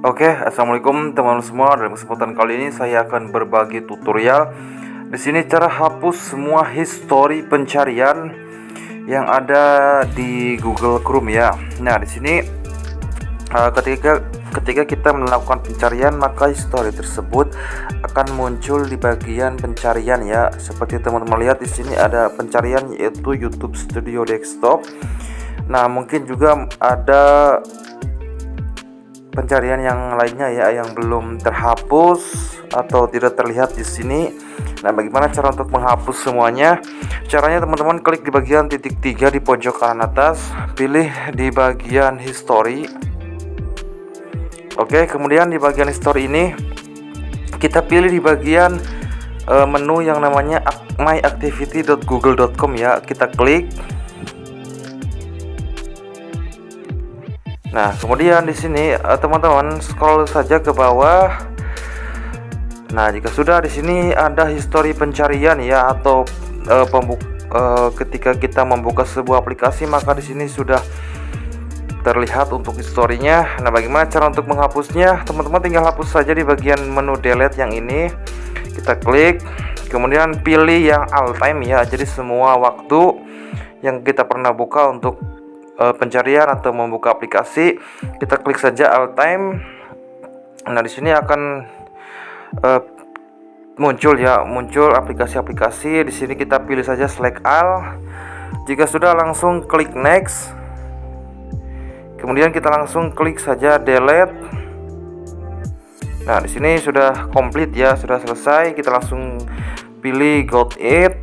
Oke, assalamualaikum teman-teman semua. Dalam kesempatan kali ini saya akan berbagi tutorial. Di sini cara hapus semua history pencarian yang ada di Google Chrome ya. Nah, di sini ketika kita melakukan pencarian, maka history tersebut akan muncul di bagian pencarian ya. Seperti teman-teman lihat di sini ada pencarian yaitu YouTube Studio Desktop. Nah, mungkin juga ada pencarian yang lainnya ya yang belum terhapus atau tidak terlihat di sini. Nah, bagaimana cara untuk menghapus semuanya? Caranya teman-teman klik di bagian titik 3 di pojok kanan atas, pilih di bagian history. Oke, kemudian di bagian history ini kita pilih di bagian menu yang namanya myactivity.google.com ya. Kita klik. Nah, kemudian di sini teman-teman scroll saja ke bawah. Nah, jika sudah di sini ada history pencarian ya atau ketika kita membuka sebuah aplikasi, maka di sini sudah terlihat untuk historinya. Nah, bagaimana cara untuk menghapusnya? Teman-teman tinggal hapus saja di bagian menu delete yang ini. Kita klik, kemudian pilih yang all time ya. Jadi semua waktu yang kita pernah buka untuk pencarian atau membuka aplikasi, kita klik saja all time. Nah, di sini akan muncul aplikasi-aplikasi. Di sini kita pilih saja select all. Jika sudah, langsung klik next. Kemudian kita langsung klik saja delete. Nah, di sini sudah komplit ya, sudah selesai. Kita langsung pilih got it.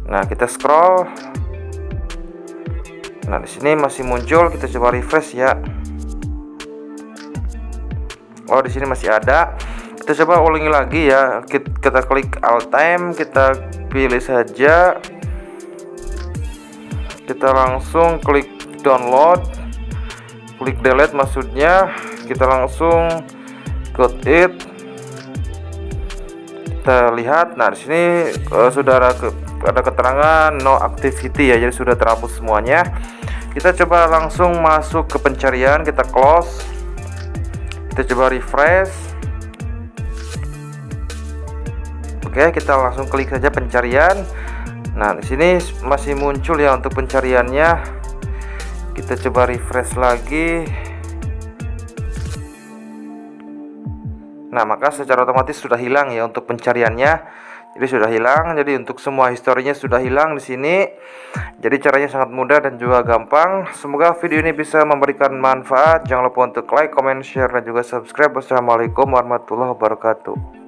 Nah, kita scroll. Nah, di sini masih muncul, kita coba refresh ya. Oh, di sini masih ada. Kita coba ulangi lagi ya. Kita klik all time, kita pilih saja. Kita langsung klik download. Klik delete maksudnya. Kita langsung got it. Kita lihat. Nah, di sini sudah ada keterangan no activity ya, jadi sudah terhapus semuanya. Kita coba langsung masuk ke pencarian, kita close. Kita coba refresh. Oke, kita langsung klik saja pencarian. Nah, di sini masih muncul ya untuk pencariannya. Kita coba refresh lagi. Nah, maka secara otomatis sudah hilang ya untuk pencariannya. Jadi sudah hilang. Jadi untuk semua historinya sudah hilang di sini. Jadi caranya sangat mudah dan juga gampang. Semoga video ini bisa memberikan manfaat. Jangan lupa untuk like, comment, share, dan juga subscribe. Wassalamualaikum warahmatullahi wabarakatuh.